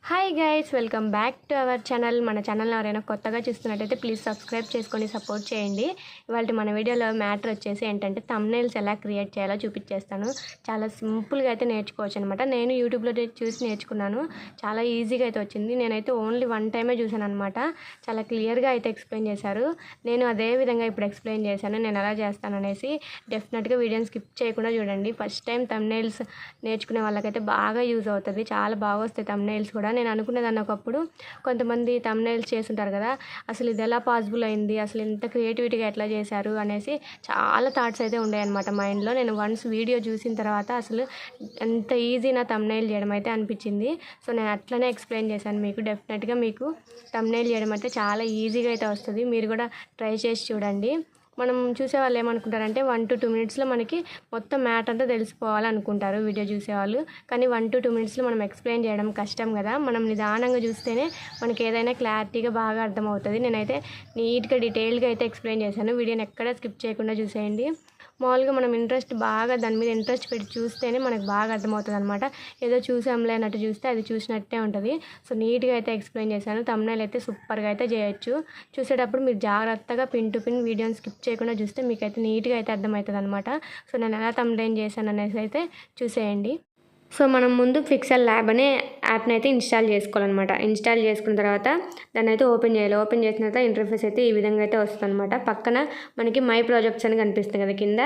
Hi guys, welcome back to our channel. మన ఛానల్ని ఎవరైనా కొత్తగా చూస్తున్నట్టయితే ప్లీజ్ సబ్స్క్రైబ్ చేసుకొని సపోర్ట్ చేయండి. ఇవాళ మన వీడియోలో మ్యాటర్ వచ్చేసి ఏంటంటే థంబ్నెయిల్స్ ఎలా క్రియేట్ చేయాలో చూపించేస్తాను. చాలా సింపుల్గా అయితే నేర్చుకోవచ్చు అనమాట. నేను యూట్యూబ్లో చూసి నేర్చుకున్నాను. చాలా ఈజీగా అయితే వచ్చింది. నేనైతే ఓన్లీ వన్ టైమే చూసాను అనమాట. చాలా క్లియర్గా అయితే ఎక్స్ప్లెయిన్ చేశారు. నేను అదే విధంగా ఇప్పుడు ఎక్స్ప్లెయిన్ చేశాను. నేను ఎలా చేస్తాను అనేసి డెఫినెట్గా వీడియోని స్కిప్ చేయకుండా చూడండి. ఫస్ట్ టైం థంబ్నెయిల్స్ నేర్చుకునే వాళ్ళకైతే బాగా యూజ్ అవుతుంది. చాలా బాగా వస్తాయి థంబ్నెయిల్స్ కూడా. నేను అనుకునేదాన్ని ఒకప్పుడు, కొంతమంది థంబ్నెయిల్స్ చేస్తుంటారు కదా, అసలు ఇది ఎలా పాసిబుల్ అయింది, అసలు ఇంత క్రియేటివిటీగా ఎట్లా చేశారు అనేసి చాలా థాట్స్ అయితే ఉండేవన్నమాట మైండ్లో. నేను వన్స్ వీడియో చూసిన తర్వాత అసలు ఎంత ఈజీ నా థంబ్నెయిల్ చేయడం అయితే అనిపించింది. సో నేను అట్లనే ఎక్స్ప్లెయిన్ చేశాను మీకు. డెఫినెట్గా మీకు థంబ్నెయిల్ చేయడం అయితే చాలా ఈజీగా అయితే వస్తుంది. మీరు కూడా ట్రై చేసి చూడండి. మనం చూసే వాళ్ళు ఏమనుకుంటారంటే 1 to 2 మినిట్స్లో మనకి మొత్తం మ్యాటర్ అంతా తెలిసిపోవాలనుకుంటారు వీడియో చూసేవాళ్ళు. కానీ 1 to 2 మినిట్స్లో మనం ఎక్స్ప్లెయిన్ చేయడం కష్టం కదా. మనం నిదానంగా చూస్తేనే మనకి ఏదైనా క్లారిటీగా బాగా అర్థమవుతుంది. నేనైతే నీట్గా డీటెయిల్గా అయితే ఎక్స్ప్లెయిన్ చేశాను. వీడియోని ఎక్కడ స్కిప్ చేయకుండా చూసేయండి. మామూలుగా మనం దాని మీద ఇంట్రెస్ట్ పెట్టి చూస్తేనే మనకు బాగా అర్థమవుతుంది అనమాట. ఏదో చూసాంలే అన్నట్టు చూస్తే అది చూసినట్టే ఉంటుంది. సో నీట్గా అయితే ఎక్స్ప్లెయిన్ చేశాను. థంబ్నెయిల్ అయితే సూపర్గా అయితే చేయొచ్చు. చూసేటప్పుడు మీరు జాగ్రత్తగా పిన్ టు పిన్ వీడియోని స్కిప్ చేయకుండా చూస్తే మీకైతే నీట్గా అయితే అర్థమవుతుంది అనమాట. సో నేను ఎలా థంబ్నెయిల్ చేశాను అనేసి అయితే చూసేయండి. సో మనం ముందు పిక్సెల్ ల్యాబ్ అనే యాప్ని అయితే ఇన్స్టాల్ చేసుకోవాలన్నమాట. ఇన్స్టాల్ చేసుకున్న తర్వాత దాన్ని అయితే ఓపెన్ చేయాలి. ఓపెన్ చేసిన తర్వాత ఇంటర్ఫేస్ అయితే ఈ విధంగా అయితే వస్తుంది అనమాట. పక్కన మనకి మై ప్రాజెక్ట్స్ అని కనిపిస్తుంది కదా కింద,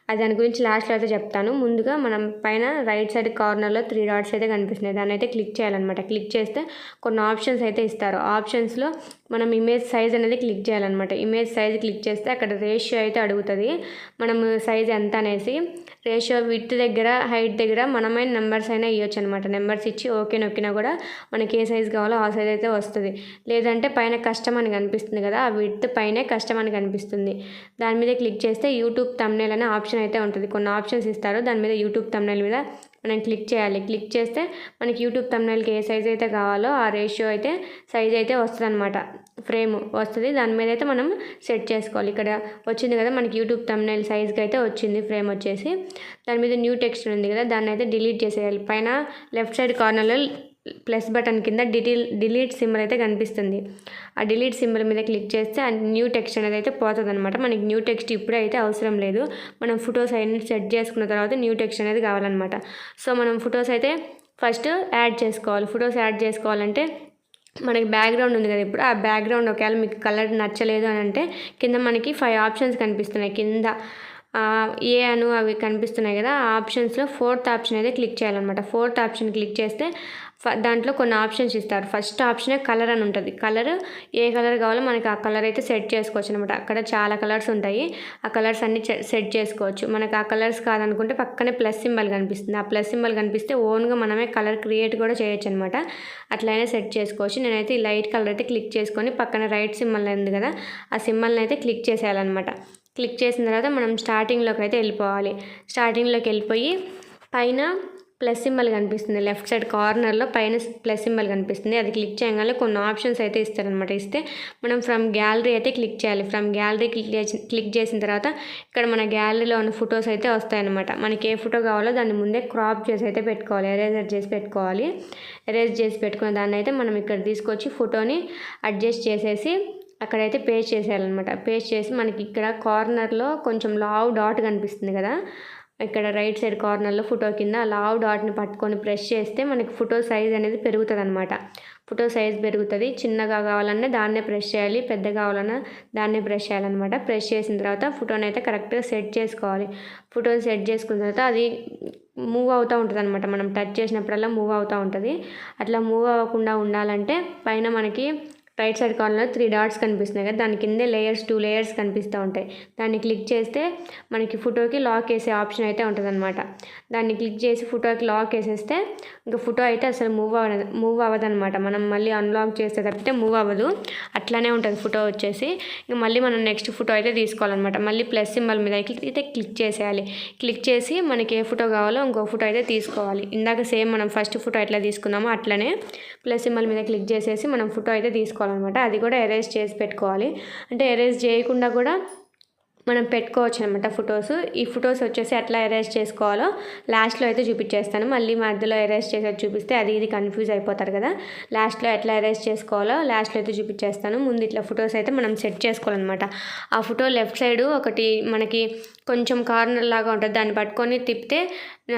అది దాని గురించి లాస్ట్లో అయితే చెప్తాను. ముందుగా మనం పైన రైట్ సైడ్ కార్నర్లో 3 డాట్స్ అయితే కనిపిస్తున్నాయి. దాన్ని అయితే క్లిక్ చేయాలన్నమాట. క్లిక్ చేస్తే కొన్ని ఆప్షన్స్ అయితే ఇస్తారు. ఆప్షన్స్లో మనం ఇమేజ్ సైజ్ అనేది క్లిక్ చేయాలన్నమాట. ఇమేజ్ సైజ్ క్లిక్ చేస్తే అక్కడ రేషియో అయితే అడుగుతుంది. మనం సైజ్ ఎంత అనేసి రేషియో విడ్త్ దగ్గర హైట్ దగ్గర మనమైన నెంబర్స్ అయినా ఇవ్వచ్చు అనమాట. నెంబర్స్ ఇచ్చి ఓకే నొక్కినా కూడా మనకి ఏ సైజ్ కావాలో ఆ సైజ్ అయితే వస్తుంది. లేదంటే పైన కస్టమ్ అని కనిపిస్తుంది కదా, ఆ విడ్త్ పైనే కస్టమ్ అని కనిపిస్తుంది. దాని మీద క్లిక్ చేస్తే యూట్యూబ్ థంబ్నెయిల్ అనే ఆప్షన్ అయితే ఉంటుంది. కొన్ని ఆప్షన్స్ ఇస్తారు. దాని మీద యూట్యూబ్ థంబ్నెయిల్ మీద మనం క్లిక్ చేయాలి. క్లిక్ చేస్తే మనకి యూట్యూబ్ థంబ్నెయిల్కి ఏ సైజ్ అయితే కావాలో ఆ రేషియో అయితే సైజ్ అయితే వస్తుంది అనమాట. ఫ్రేమ్ వస్తుంది. దాని మీద అయితే మనం సెట్ చేసుకోవాలి. ఇక్కడ వచ్చింది కదా మనకి యూట్యూబ్ థంబ్నెయిల్ సైజ్కి అయితే వచ్చింది ఫ్రేమ్ వచ్చేసి. దాని మీద న్యూ టెక్స్ట్ ఉంది కదా, దాన్ని అయితే డిలీట్ చేసేయాలి. పైన లెఫ్ట్ సైడ్ కార్నర్లో ప్లస్ బటన్ కింద డిలీట్ సింబల్ అయితే కనిపిస్తుంది. ఆ డిలీట్ సింబల్ మీద క్లిక్ చేస్తే ఆ న్యూ టెక్స్ట్ అనేది అయితే పోతుంది అనమాట. మనకి న్యూ టెక్స్ట్ ఇప్పుడే అయితే అవసరం లేదు. మనం ఫొటోస్ అన్ని సెట్ చేసుకున్న తర్వాత న్యూ టెక్స్ట్ అనేది కావాలన్నమాట. సో మనం ఫొటోస్ అయితే ఫస్ట్ యాడ్ చేసుకోవాలి. ఫొటోస్ యాడ్ చేసుకోవాలంటే మనకి బ్యాక్గ్రౌండ్ ఉంది కదా, ఇప్పుడు ఆ బ్యాక్గ్రౌండ్ ఒకవేళ మీకు కలర్ నచ్చలేదు అని అంటే కింద మనకి 5 ఆప్షన్స్ కనిపిస్తున్నాయి. కింద ఏ అను అవి కనిపిస్తున్నాయి కదా, ఆ ఆప్షన్స్లో 4th ఆప్షన్ అయితే క్లిక్ చేయాలన్నమాట. 4th ఆప్షన్ క్లిక్ చేస్తే దాంట్లో కొన్ని ఆప్షన్స్ ఇస్తారు. ఫస్ట్ ఆప్షనే కలర్ అని ఉంటుంది. కలర్ ఏ కలర్ కావాలో మనకి ఆ కలర్ అయితే సెట్ చేసుకోవచ్చు అనమాట. అక్కడ చాలా కలర్స్ ఉంటాయి. ఆ కలర్స్ అన్ని సెట్ చేసుకోవచ్చు. మనకు ఆ కలర్స్ కాదనుకుంటే పక్కనే ప్లస్ సింబల్ కనిపిస్తుంది. ఆ ప్లస్ సింబల్ కనిపిస్తే ఓన్గా మనమే కలర్ క్రియేట్ కూడా చేయొచ్చు అనమాట. అట్లయినా సెట్ చేసుకోవచ్చు. నేనైతే ఈ లైట్ కలర్ అయితే క్లిక్ చేసుకొని పక్కన రైట్ సింబల్ ఉంది కదా, ఆ సింబల్ని అయితే క్లిక్ చేసేయాలన్నమాట. క్లిక్ చేసిన తర్వాత మనం స్టార్టింగ్లోకి అయితే వెళ్ళిపోవాలి. స్టార్టింగ్లోకి వెళ్ళిపోయి పైన ప్లస్ సింబల్ కనిపిస్తుంది. లెఫ్ట్ సైడ్ కార్నర్లో పైన ప్లస్ సింబల్ కనిపిస్తుంది. అది క్లిక్ చేయగానే కొన్ని ఆప్షన్స్ అయితే ఇస్తారనమాట. ఇస్తే మనం ఫ్రమ్ గ్యాలరీ అయితే క్లిక్ చేయాలి. ఫ్రమ్ గ్యాలరీ క్లిక్ చేసిన తర్వాత ఇక్కడ మన గ్యాలరీలో ఉన్న ఫొటోస్ అయితే వస్తాయన్నమాట. మనకి ఏ ఫోటో కావాలో దాన్ని ముందే క్రాప్ చేసి అయితే పెట్టుకోవాలి. ఎరేజర్ చేసి పెట్టుకోవాలి. ఎరేజ్ చేసి పెట్టుకున్న దాన్ని అయితే మనం ఇక్కడ తీసుకొచ్చి ఫోటోని అడ్జస్ట్ చేసేసి అక్కడైతే పేస్ట్ చేసేయాలన్నమాట. పేస్ట్ చేసి మనకి ఇక్కడ కార్నర్లో కొంచెం లావ్ డాట్ కనిపిస్తుంది కదా, ఇక్కడ రైట్ సైడ్ కార్నర్లో ఫోటో కింద లావ్ డాట్ని పట్టుకొని ప్రెస్ చేస్తే మనకి ఫోటో సైజ్ అనేది పెరుగుతుంది అనమాట. ఫోటో సైజ్ పెరుగుతుంది. చిన్నగా కావాలన్నా దాన్నే ప్రెస్ చేయాలి, పెద్ద కావాలన్నా దాన్నే ప్రెస్ చేయాలన్నమాట. ప్రెస్ చేసిన తర్వాత ఫోటోని అయితే కరెక్ట్గా సెట్ చేసుకోవాలి. ఫోటోని సెట్ చేసుకున్న తర్వాత అది మూవ్ అవుతూ ఉంటుంది అనమాట. మనం టచ్ చేసినప్పుడల్లా మూవ్ అవుతూ ఉంటుంది. అట్లా మూవ్ అవ్వకుండా ఉండాలంటే పైన మనకి రైట్ సైడ్ కార్నర్లో 3 డాట్స్ కనిపిస్తున్నాయి కదా, దాని కిందే 2 లేయర్స్ కనిపిస్తూ ఉంటాయి. దాన్ని క్లిక్ చేస్తే మనకి ఫోటోకి లాక్ వేసే ఆప్షన్ అయితే ఉంటుందన్నమాట. దాన్ని క్లిక్ చేసి ఫోటోకి లాక్ వేసేస్తే ఇంకా ఫోటో అయితే అసలు మూవ్ అవ్వదన్నమాట. మనం మళ్ళీ అన్లాక్ చేస్తే తప్పితే మూవ్ అవ్వదు. అట్లానే ఉంటుంది ఫోటో వచ్చేసి. ఇంకా మళ్ళీ మనం నెక్స్ట్ ఫోటో అయితే తీసుకోవాలన్నమాట. మళ్ళీ ప్లస్ సింబల్ మీద అయితే క్లిక్ చేసేయాలి. క్లిక్ చేసి మనకి ఏ ఫోటో కావాలో ఇంకో ఫోటో అయితే తీసుకోవాలి. ఇందాక సేమ్ మనం ఫస్ట్ ఫోటో ఎట్లా తీసుకున్నామో అట్లనే ప్లస్ సింబల్ మీద క్లిక్ చేసేసి మనం ఫోటో అయితే తీసుకోవాలన్నమాట. అది కూడా ఎరేజ్ చేసి పెట్టుకోవాలి. అంటే ఎరేజ్ చేయకుండా కూడా మనం పెట్టుకోవచ్చు అనమాట ఫొటోస్. ఈ ఫొటోస్ వచ్చేసి ఎట్లా ఎరేజ్ చేసుకోవాలో లాస్ట్లో అయితే చూపించేస్తాను. మళ్ళీ మధ్యలో ఎరేజ్ చేసేది చూపిస్తే అది ఇది కన్ఫ్యూజ్ అయిపోతారు కదా. లాస్ట్లో ఎట్లా ఎరేజ్ చేసుకోవాలో లాస్ట్లో అయితే చూపించేస్తాను. ముందు ఇట్లా ఫొటోస్ అయితే మనం సెట్ చేసుకోవాలన్నమాట. ఆ ఫోటో లెఫ్ట్ సైడ్ ఒకటి మనకి కొంచెం కార్నర్ లాగా ఉంటుంది, దాన్ని పట్టుకొని తిప్పితే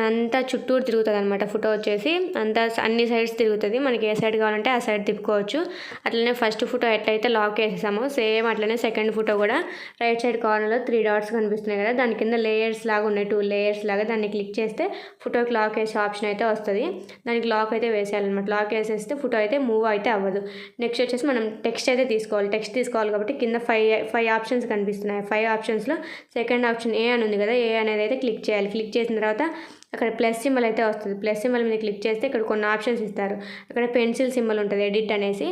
అంతా చుట్టూరు తిరుగుతుంది అనమాట. ఫోటో వచ్చేసి అంతా అన్ని సైడ్స్ తిరుగుతుంది. మనకి ఏ సైడ్ కావాలంటే ఆ సైడ్ తిప్పుకోవచ్చు. అట్లనే ఫస్ట్ ఫోటో ఎట్లయితే లాక్ వేసేసామో సేమ్ అట్లనే సెకండ్ ఫోటో కూడా రైట్ సైడ్ కార్నర్లో 3 డాట్స్ కనిపిస్తున్నాయి కదా, దాని కింద లేయర్స్ లాగా ఉన్నాయి, 2 లేయర్స్ లాగా. దాన్ని క్లిక్ చేస్తే ఫోటోకి లాక్ వేసే ఆప్షన్ అయితే వస్తుంది. దానికి లాక్ అయితే వేసేయాలన్నమాట. లాక్ వేసేస్తే ఫోటో అయితే మూవ్ అయితే అవ్వదు. నెక్స్ట్ వచ్చేసి మనం టెక్స్ట్ అయితే తీసుకోవాలి. టెక్స్ట్ తీసుకోవాలి కాబట్టి కింద 5 ఆప్షన్స్ కనిపిస్తున్నాయి. 5 ఆప్షన్స్లో సెకండ్ ఆప్షన్ ఏ అని ఉంది కదా, ఏ అనేది అయితే క్లిక్ చేయాలి. క్లిక్ చేసిన తర్వాత అక్కడ ప్లస్ సింబల్ అయితే వస్తుంది. ప్లస్ సింబల్ మీద క్లిక్ చేస్తే ఇక్కడ కొన్ని ఆప్షన్స్ ఇస్తారు. అక్కడ పెన్సిల్ సింబల్ ఉంటుంది, ఎడిట్ అనేసి.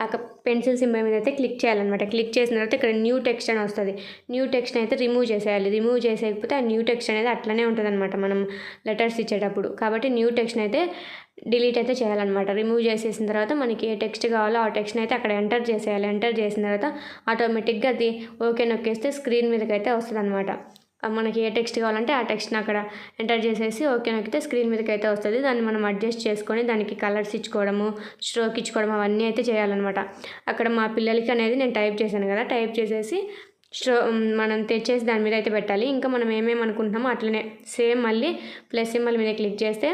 అక్కడ పెన్సిల్ సింబల్ మీద అయితే క్లిక్ చేయాలన్నమాట. క్లిక్ చేసిన తర్వాత ఇక్కడ న్యూ టెక్స్ట్ అని వస్తుంది. న్యూ టెక్స్ట్ అయితే రిమూవ్ చేసేయాలి. రిమూవ్ చేసేయకపోతే ఆ న్యూ టెక్స్ట్ అనేది అట్లనే ఉంటుంది అనమాట మనం లెటర్స్ ఇచ్చేటప్పుడు. కాబట్టి న్యూ టెక్స్ట్ అయితే డిలీట్ అయితే చేయాలన్నమాట. రిమూవ్ చేసేసిన తర్వాత మనకి ఏ టెక్స్ట్ కావాలో ఆ టెక్స్ట్ని అయితే అక్కడ ఎంటర్ చేసేయాలి. ఎంటర్ చేసిన తర్వాత ఆటోమేటిక్గా అది ఓకే నొక్కేస్తే స్క్రీన్ మీదకి అయితే వస్తుంది అనమాట. మనకి ఏ టెక్స్ట్ కావాలంటే ఆ టెక్స్ట్ని అక్కడ ఎంటర్ చేసేసి ఓకే నొక్కితే స్క్రీన్ మీదకి అయితే వస్తుంది. దాన్ని మనం అడ్జస్ట్ చేసుకొని దానికి కలర్స్ ఇచ్చుకోవడము, స్ట్రోక్ ఇచ్చుకోవడం అవన్నీ అయితే చేయాలన్నమాట. అక్కడ మా పిల్లలకి అనేది నేను టైప్ చేశాను కదా, టైప్ చేసేసి మనం తెచ్చేసి దాని మీద అయితే పెట్టాలి. ఇంకా మనం ఏమేమి అనుకుంటున్నామో అట్లనే సేమ్ మళ్ళీ ప్లస్ సింబల్ మీద క్లిక్ చేస్తే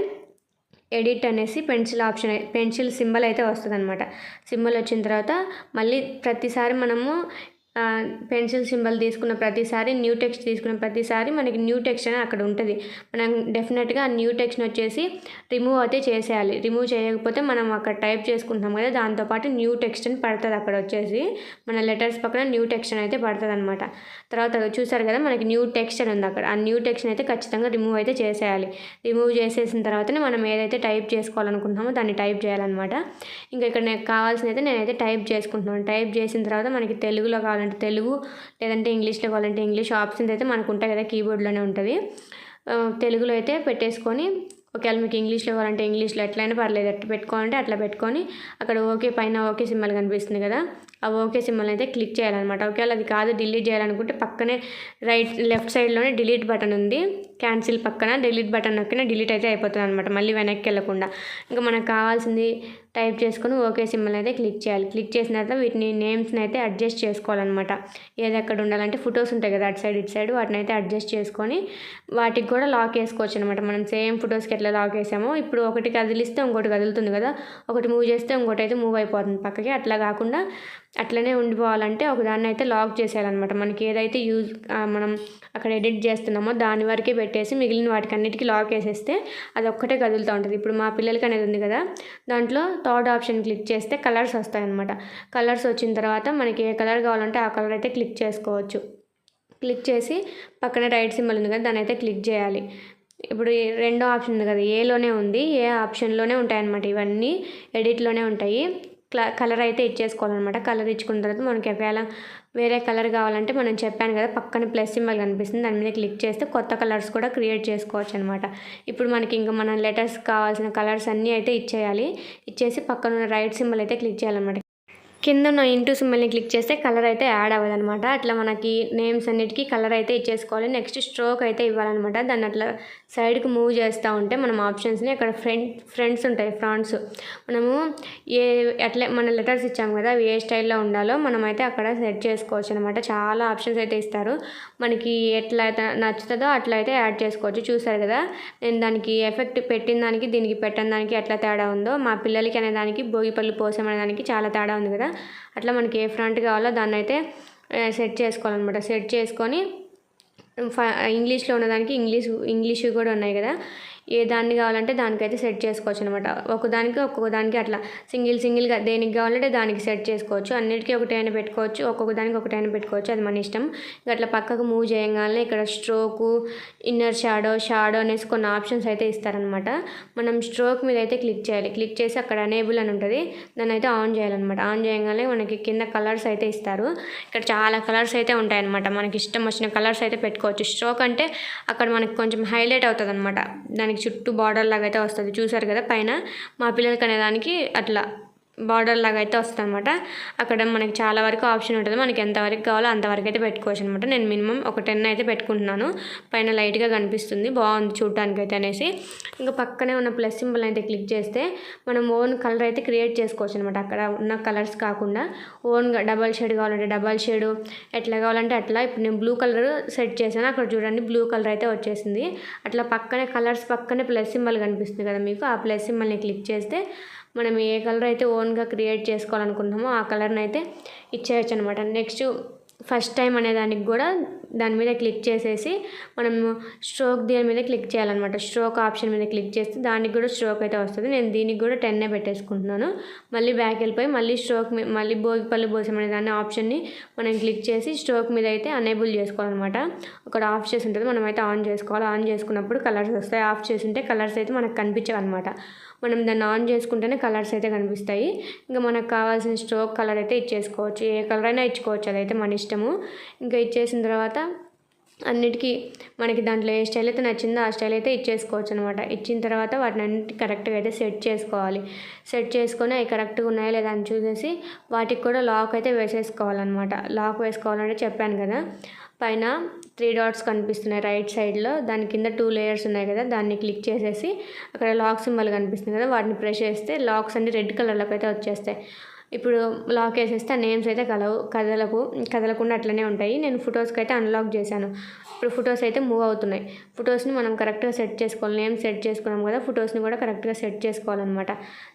ఎడిట్ అనేసి పెన్సిల్ సింబల్ అయితే వస్తుంది అనమాట. సింబల్ వచ్చిన తర్వాత మళ్ళీ ప్రతిసారి మనము పెన్సిల్ సింబల్ తీసుకున్న ప్రతిసారి, న్యూ టెక్స్ట్ తీసుకున్న ప్రతిసారి మనకి న్యూ టెక్స్ట్ అని అక్కడ ఉంటుంది. మనం డెఫినెట్గా ఆ న్యూ టెక్స్ట్ని వచ్చేసి రిమూవ్ అయితే చేసేయాలి. రిమూవ్ చేయకపోతే మనం అక్కడ టైప్ చేసుకుంటున్నాం కదా, దాంతోపాటు న్యూ టెక్స్ట్ అని పడుతుంది. అక్కడ వచ్చేసి మన లెటర్స్ పక్కన న్యూ టెక్స్ట్ అని అయితే పడుతుంది అనమాట. తర్వాత చూసారు కదా మనకి న్యూ టెక్స్ట్ అని ఉంది అక్కడ. ఆ న్యూ టెక్స్ట్ని అయితే ఖచ్చితంగా రిమూవ్ అయితే చేసేయాలి. రిమూవ్ చేసేసిన తర్వాతనే మనం ఏదైతే టైప్ చేసుకోవాలనుకుంటున్నామో దాన్ని టైప్ చేయాలన్నమాట. ఇంకా ఇక్కడ నాకు కావాల్సిన అయితే నేనైతే టైప్ చేసుకుంటున్నాను. టైప్ చేసిన తర్వాత మనకి తెలుగులో కావాలంటే తెలుగు, లేదంటే ఇంగ్లీష్లో కావాలంటే ఇంగ్లీష్ ఆప్షన్స్ అయితే మనకు ఉంటాయి కదా, కీబోర్డ్లోనే ఉంటుంది. తెలుగులో అయితే పెట్టేసుకొని ఒకవేళ మీకు ఇంగ్లీష్లో కావాలంటే ఇంగ్లీష్లో ఎట్లయినా పర్లేదు, ఎట్లా పెట్టుకోవాలంటే అట్లా పెట్టుకొని అక్కడ ఓకే పైన ఓకే సింబల్ కనిపిస్తుంది కదా, ఆ ఓకే సింబల్ అయితే క్లిక్ చేయాలన్నమాట. ఒకవేళ అది కాదు డిలీట్ చేయాలనుకుంటే పక్కనే లెఫ్ట్ సైడ్లోనే డిలీట్ బటన్ ఉంది, క్యాన్సిల్ పక్కన డిలీట్ బటన్ నొక్కినా డిలీట్ అయితే అయిపోతుంది అనమాట, మళ్ళీ వెనక్కి వెళ్ళకుండా. ఇంకా మనకు కావాల్సింది టైప్ చేసుకొని ఓకే సింబల్ అయితే క్లిక్ చేయాలి. క్లిక్ చేసిన తర్వాత వీటిని నేమ్స్ని అయితే అడ్జస్ట్ చేసుకోవాలన్నమాట. ఏది ఎక్కడ ఉండాలంటే ఫొటోస్ ఉంటాయి కదా అటు సైడ్ ఇటు సైడ్, వాటిని అయితే అడ్జస్ట్ చేసుకొని వాటికి కూడా లాక్ వేసుకోవచ్చు అనమాట. మనం సేమ్ ఫొటోస్కి ఎట్లా లాక్ వేసామో ఇప్పుడు ఒకటి కదిలిస్తే ఇంకోటి కదులుతుంది కదా, ఒకటి మూవ్ చేస్తే ఇంకోటి అయితే మూవ్ అయిపోతుంది పక్కకి. అట్లా కాకుండా అట్లనే ఉండిపోవాలంటే ఒకదాన్ని అయితే లాక్ చేసేయాలన్నమాట. మనకి ఏదైతే మనం అక్కడ ఎడిట్ చేస్తున్నామో దాని వరకే పెట్టేసి మిగిలిన వాటికి అన్నిటికీ లాక్ వేసేస్తే అది ఒక్కటే కదులుతూ ఉంటుంది. ఇప్పుడు మా పిల్లలకి అనేది ఉంది కదా, దాంట్లో థర్డ్ ఆప్షన్ క్లిక్ చేస్తే కలర్స్ వస్తాయన్నమాట. కలర్స్ వచ్చిన తర్వాత మనకి ఏ కలర్ కావాలంటే ఆ కలర్ అయితే క్లిక్ చేసుకోవచ్చు. క్లిక్ చేసి పక్కన రైట్ సింబల్ ఉంది కదా, దాన్ని అయితే క్లిక్ చేయాలి. ఇప్పుడు రెండో ఆప్షన్ ఉంది కదా, ఏలోనే ఉంది, ఏ ఆప్షన్లోనే ఉంటాయన్నమాట. ఇవన్నీ ఎడిట్లోనే ఉంటాయి. కలర్ అయితే ఇచ్చేసుకోవాలన్నమాట. కలర్ ఇచ్చుకున్న తర్వాత మనకి ఒకవేళ వేరే కలర్ కావాలంటే మనం చెప్పాను కదా పక్కన ప్లస్ సింబల్ కనిపిస్తుంది, దాని మీద క్లిక్ చేస్తే కొత్త కలర్స్ కూడా క్రియేట్ చేసుకోవచ్చు అనమాట. ఇప్పుడు మనకి ఇంకా మన లెటర్స్ కావాల్సిన కలర్స్ అన్నీ అయితే ఇచ్చేయాలి. ఇచ్చేసి పక్కన ఉన్న రైట్ సింబల్ అయితే క్లిక్ చేయాలన్నమాట. కింద ఉన్న ఇంటూ సింబల్ని క్లిక్ చేస్తే కలర్ అయితే యాడ్ అవ్వదు అనమాట. అట్లా మనకి నేమ్స్ అన్నిటికీ కలర్ అయితే ఇచ్చేసుకోవాలి. నెక్స్ట్ స్ట్రోక్ అయితే ఇవ్వాలన్నమాట. దాన్ని అట్లా సైడ్కి మూవ్ చేస్తూ ఉంటే మనం ఆప్షన్స్ని అక్కడ ఫ్రంట్స్ ఉంటాయి, ఫ్రాంట్స్ మనము అట్లా మన లెటర్స్ ఇచ్చాము కదా అవి ఏ స్టైల్లో ఉండాలో మనం అయితే అక్కడ సెట్ చేసుకోవచ్చు అనమాట. చాలా ఆప్షన్స్ అయితే ఇస్తారు, మనకి ఎట్లా నచ్చుతుందో అట్లా అయితే యాడ్ చేసుకోవచ్చు. చూసారు కదా నేను దానికి ఎఫెక్ట్ పెట్టిన దానికి దీనికి పెట్టిన దానికి ఎట్లా తేడా ఉందో, మా పిల్లలకి అనే దానికి భోగిపళ్ళు పోసామనే దానికి చాలా తేడా ఉంది కదా. అట్లా మనకి ఏ ఫ్రంట్ కావాలో దాన్ని అయితే సెట్ చేసుకోవాలన్నమాట. సెట్ చేసుకొని ఇంగ్లీష్లో ఉన్నదానికి ఇంగ్లీష్ కూడా ఉన్నాయి కదా, ఏ దాన్ని కావాలంటే దానికైతే సెట్ చేసుకోవచ్చు అనమాట. ఒకదానికి ఒక్కొక్క దానికి అట్లా సింగిల్గా దేనికి కావాలంటే దానికి సెట్ చేసుకోవచ్చు. అన్నిటికీ ఒకటైనా పెట్టుకోవచ్చు, ఒక్కొక్క దానికి ఒకటైనా పెట్టుకోవచ్చు, అది మన ఇష్టం. అట్లా పక్కకు మూవ్ చేయగానే ఇక్కడ స్ట్రోకు, ఇన్నర్ షాడో అనేసి కొన్ని ఆప్షన్స్ అయితే ఇస్తారనమాట. మనం స్ట్రోక్ మీద అయితే క్లిక్ చేయాలి. క్లిక్ చేసి అక్కడ ఎనేబుల్ అని ఉంటుంది, దాన్ని అయితే ఆన్ చేయాలన్నమాట. ఆన్ చేయగానే మనకి కింద కలర్స్ అయితే ఇస్తారు. ఇక్కడ చాలా కలర్స్ అయితే ఉంటాయన్నమాట, మనకి ఇష్టం వచ్చిన కలర్స్ అయితే పెట్టుకోవచ్చు. స్ట్రోక్ అంటే అక్కడ మనకి కొంచెం హైలైట్ అవుతుంది అనమాట, దానికి చుట్టూ బార్డర్ లాగా అయితే వస్తుంది. చూసారు కదా పైన మా పిల్లలకి అనేదానికి అట్లా బార్డర్ లాగా అయితే వస్తుంది అనమాట. అక్కడ మనకి చాలా వరకు ఆప్షన్ ఉంటుంది, మనకి ఎంతవరకు కావాలో అంతవరకు అయితే పెట్టుకోవచ్చు అనమాట. నేను మినిమం ఒక 10 అయితే పెట్టుకుంటున్నాను. పైన లైట్గా కనిపిస్తుంది, బాగుంది చూడడానికి అయితే అనేసి. ఇంకా పక్కనే ఉన్న ప్లస్ సింబల్ అయితే క్లిక్ చేస్తే మనం ఓన్ కలర్ అయితే క్రియేట్ చేసుకోవచ్చు అనమాట. అక్కడ ఉన్న కలర్స్ కాకుండా ఓన్గా డబల్ షేడ్ కావాలంటే డబల్ షేడు, ఎట్లా కావాలంటే అట్లా. ఇప్పుడు నేను బ్లూ కలర్ సెట్ చేశాను, అక్కడ చూడండి బ్లూ కలర్ అయితే వచ్చేసింది. అట్లా పక్కనే కలర్స్ పక్కనే ప్లస్ సింబల్ కనిపిస్తుంది కదా మీకు, ఆ ప్లస్ సింబల్ని క్లిక్ చేస్తే మనం ఏ కలర్ అయితే ఓన్గా క్రియేట్ చేసుకోవాలనుకుంటున్నామో ఆ కలర్ని అయితే ఇచ్చేయచ్చు అనమాట. నెక్స్ట్ ఫస్ట్ టైం అనే దానికి కూడా దాని మీద క్లిక్ చేసేసి మనం స్ట్రోక్ దీని మీద క్లిక్ చేయాలన్నమాట. స్ట్రోక్ ఆప్షన్ మీద క్లిక్ చేస్తే దానికి కూడా స్ట్రోక్ అయితే వస్తుంది. నేను దీనికి కూడా 10 పెట్టేసుకుంటున్నాను. మళ్ళీ బ్యాక్ వెళ్ళిపోయి మళ్ళీ స్ట్రోక్ మళ్ళీ భోగిపల్లి బోసం అనే దాన్ని ఆప్షన్ని మనం క్లిక్ చేసి స్ట్రోక్ మీద అయితే అనేబుల్ చేసుకోవాలన్నమాట. అక్కడ ఆఫ్ చేసి ఉంటుంది, మనం అయితే ఆన్ చేసుకోవాలి. ఆన్ చేసుకున్నప్పుడు కలర్స్ వస్తాయి, ఆఫ్ చేసి ఉంటే కలర్స్ అయితే మనకు కనిపించవు అనమాట. మనం దాన్ని ఆన్ చేసుకుంటేనే కలర్స్ అయితే కనిపిస్తాయి. ఇంకా మనకు కావాల్సిన స్ట్రోక్ కలర్ అయితే ఇచ్చేసుకోవచ్చు, ఏ కలర్ అయినా ఇచ్చుకోవచ్చు, అదైతే మన ఇష్టము. ఇంకా ఇచ్చేసిన తర్వాత అన్నిటికీ మనకి దాంట్లో ఏ స్టైల్ అయితే నచ్చిందో ఆ స్టైల్ అయితే ఇచ్చేసుకోవచ్చు అనమాట. ఇచ్చిన తర్వాత వాటిని అన్నిటి కరెక్ట్గా అయితే సెట్ చేసుకోవాలి. సెట్ చేసుకొని అవి కరెక్ట్గా ఉన్నాయా లేదా అని చూసేసి వాటికి కూడా లాక్ అయితే వేసేసుకోవాలన్నమాట. లాక్ వేసుకోవాలంటే చెప్పాను కదా, పైన 3 డాట్స్ కనిపిస్తున్నాయి రైట్ సైడ్లో, దాని కింద 2 లేయర్స్ ఉన్నాయి కదా, దాన్ని క్లిక్ చేసేసి అక్కడ లాక్ సింబల్ కనిపిస్తుంది కదా, వాటిని ప్రెస్ చేస్తే లాక్స్ అన్ని రెడ్ కలర్లోకి అయితే వచ్చేస్తాయి. ఇప్పుడు లాక్ వేసేస్తే ఆ నేమ్స్ అయితే కదలకుండా అట్లనే ఉంటాయి. నేను ఫొటోస్కి అయితే అన్లాక్ చేశాను. ఇప్పుడు ఫొటోస్ అయితే మూవ్ అవుతున్నాయి. ఫొటోస్ని మనం కరెక్ట్గా సెట్ చేసుకోవాలి. నేమ్ సెట్ చేసుకున్నాం కదా, ఫొటోస్ని కూడా కరెక్ట్గా సెట్ చేసుకోవాలన్నమాట.